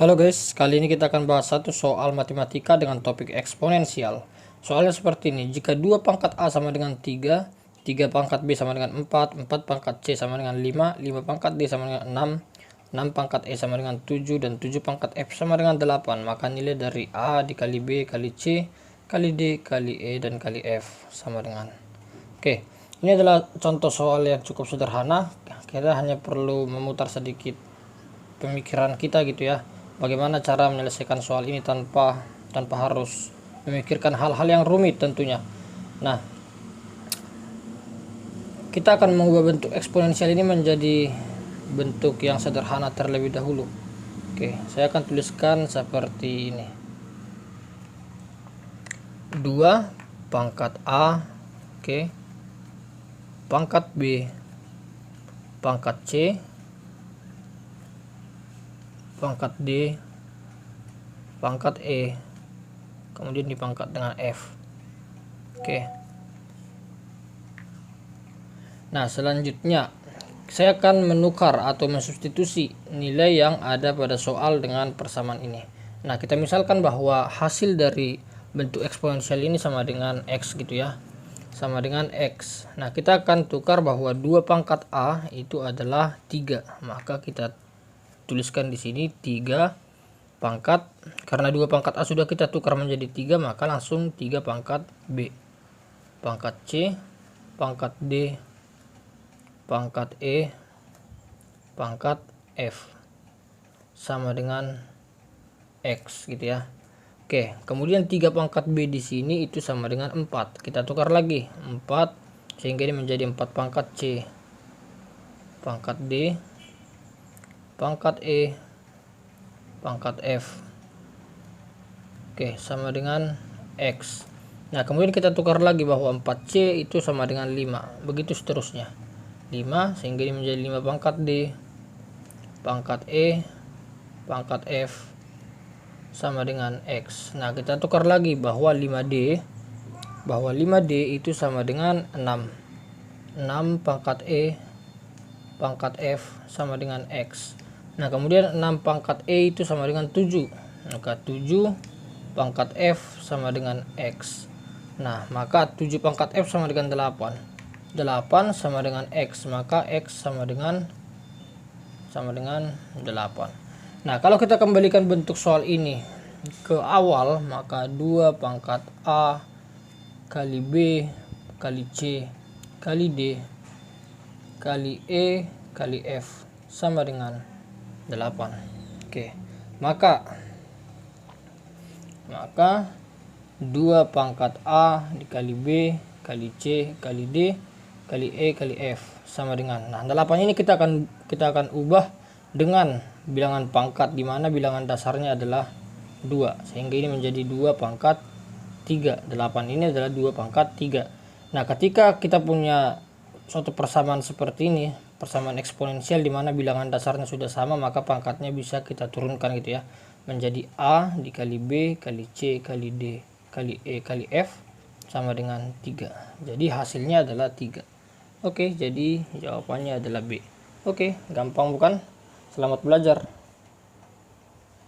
Halo guys, kali ini kita akan bahas satu soal matematika dengan topik eksponensial. Soalnya seperti ini, jika 2 pangkat A sama dengan 3, 3 pangkat B sama dengan 4, 4 pangkat C sama dengan 5, 5 pangkat D sama dengan 6, 6 pangkat E sama dengan 7, dan 7 pangkat F sama dengan 8, maka nilai dari A dikali B kali C kali D kali E dan kali F sama dengan. Oke, ini adalah contoh soal yang cukup sederhana. Kita hanya perlu memutar sedikit pemikiran kita gitu ya. Bagaimana cara menyelesaikan soal ini tanpa harus memikirkan hal-hal yang rumit tentunya. Nah, kita akan mengubah bentuk eksponensial ini menjadi bentuk yang sederhana terlebih dahulu. Oke, saya akan tuliskan seperti ini. 2 pangkat A, oke, pangkat B, pangkat C, pangkat D, pangkat E, kemudian dipangkat dengan F. Oke. Nah, selanjutnya saya akan menukar atau mensubstitusi nilai yang ada pada soal dengan persamaan ini. Nah, kita misalkan bahwa hasil dari bentuk eksponensial ini sama dengan X gitu ya. Sama dengan X. Nah, kita akan tukar bahwa 2 pangkat A itu adalah 3. Maka kita tuliskan di sini 3 pangkat, karena 2 pangkat A sudah kita tukar menjadi 3, maka langsung 3 pangkat B, pangkat C, pangkat D, pangkat E, pangkat F sama dengan X gitu ya. Oke, kemudian 3 pangkat B di sini itu sama dengan 4. Kita tukar lagi 4 sehingga ini menjadi 4 pangkat C, pangkat D, pangkat E, pangkat F. Oke, sama dengan X. Nah, kemudian kita tukar lagi bahwa 4C itu sama dengan 5. Begitu seterusnya. 5 sehingga ini menjadi 5 pangkat D, pangkat E, pangkat F sama dengan X. Nah, kita tukar lagi bahwa 5D itu sama dengan 6. 6 pangkat E, pangkat F sama dengan X. Nah, kemudian 6 pangkat E itu sama dengan 7. Maka 7 pangkat F sama dengan X. Nah, maka 7 pangkat F sama dengan 8. 8 sama dengan X, maka X sama dengan 8. Nah, kalau kita kembalikan bentuk soal ini ke awal, maka 2 pangkat A kali B kali C kali D kali E kali F sama dengan 8. Oke, maka 2 pangkat A dikali B kali C kali D kali E kali F sama dengan, nah 8 ini kita akan ubah dengan bilangan pangkat, di mana bilangan dasarnya adalah 2, sehingga ini menjadi 2 pangkat 3. 8 ini adalah 2 pangkat 3. Nah, ketika kita punya suatu persamaan seperti ini, persamaan eksponensial di mana bilangan dasarnya sudah sama, maka pangkatnya bisa kita turunkan gitu ya, menjadi A dikali B kali C kali D kali E kali F sama dengan 3. Jadi hasilnya adalah 3. Oke, jadi jawabannya adalah B. Oke, gampang bukan? Selamat belajar.